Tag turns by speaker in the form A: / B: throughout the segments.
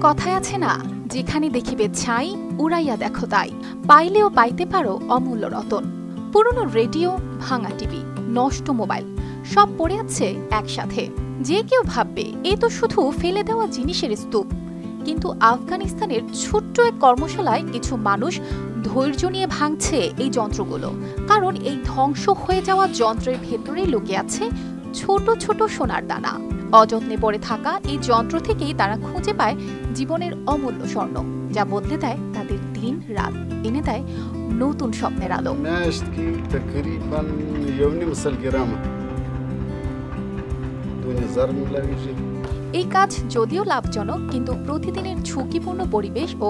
A: কথায় আছে না, যেখানে দেখিবে ছাই উড়াইয়া দেখো তাই, পাইলেও পাইতে পারো অমূল্য রতন। পুরনো রেডিও, ভাঙা টিভি, নষ্ট মোবাইল সব পড়ে আছে একসাথে। যে কেউ ভাববে এ তো শুধু ফেলে দেওয়া জিনিসের স্তূপ, কিন্তু আফগানিস্তানের ছোট্ট এক কর্মশালায় কিছু মানুষ ধৈর্য নিয়ে ভাঙছে এই যন্ত্রগুলো। কারণ এই ধ্বংস হয়ে যাওয়া যন্ত্রের ভেতরেই লুকিয়ে আছে ছোট ছোট সোনার দানা। অযত্নে পড়ে থাকা এই যন্ত্র থেকেই তারা খুঁজে পায় জীবনের অমূল্য স্বর্ণ, যা বদলে দেয় তাদের দিন রাত, এনে দেয় নতুন স্বপ্নের আলো। এই কাজ যদিও লাভজনক, কিন্তু প্রতিদিনের ঝুঁকিপূর্ণ পরিবেশ ও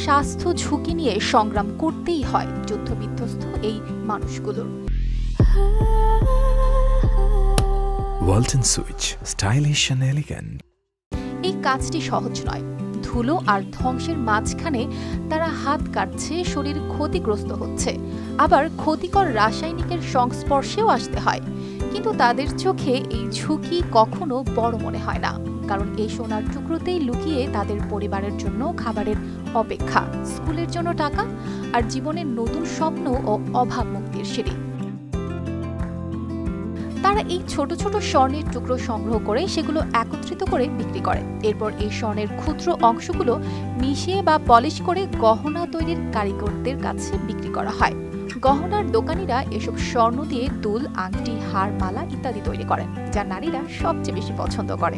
A: স্বাস্থ্য ঝুঁকি নিয়ে সংগ্রাম করতেই হয় যুদ্ধবিধ্বস্ত এই মানুষগুলোর।
B: Walton switch, stylish and elegant.
A: এই কাজটি সহজ নয়। ধুলো আর ধ্বংসের মাঝখানে তারা হাত কাটছে, শরীর ক্ষতিগ্রস্ত হচ্ছে, আবার ক্ষতিকর রাসায়নিকের সংস্পর্শেও আসতে হয়। কিন্তু তাদের চোখে এই ঝুঁকি কখনো বড় মনে হয় না, কারণ এই সোনার টুকরোতেই লুকিয়ে তাদের পরিবারের জন্য খাবারের অপেক্ষা, স্কুলের জন্য টাকা, আর জীবনের নতুন স্বপ্ন ও অভাব মুক্তির সিঁড়ি। তারা এই ছোট ছোট স্বর্ণের টুকরো সংগ্রহ করে সেগুলো একত্রিত করে বিক্রি করে। এরপর এই স্বর্ণের ক্ষুদ্র অংশগুলো মিশিয়ে বা পলিশ করে গহনা তৈরির কারিগরদের কাছে বিক্রি করা হয়। গহনার দোকানিরা এসব স্বর্ণ দিয়ে দুল, আংটি, হার, মালা ইত্যাদি তৈরি করেন, যা নারীরা সবচেয়ে বেশি পছন্দ করে।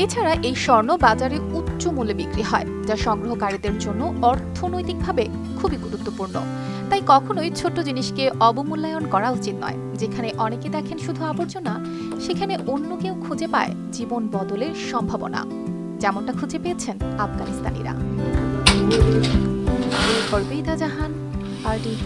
A: এছাড়া এই স্বর্ণ বাজারে উচ্চ মূল্যে বিক্রি হয়, যা সংগ্রহকারীদের জন্য অর্থনৈতিকভাবে খুবই গুরুত্বপূর্ণ। তাই কখনোই ছোট্ট জিনিসকে অবমূল্যায়ন করা উচিত নয়। যেখানে অনেকে দেখেন শুধু আবর্জনা, সেখানে অন্য কেউ খুঁজে পায় জীবন বদলের সম্ভাবনা, যেমনটা খুঁজে পেয়েছেন আফগানিস্তানিরা। জাহান, RTV।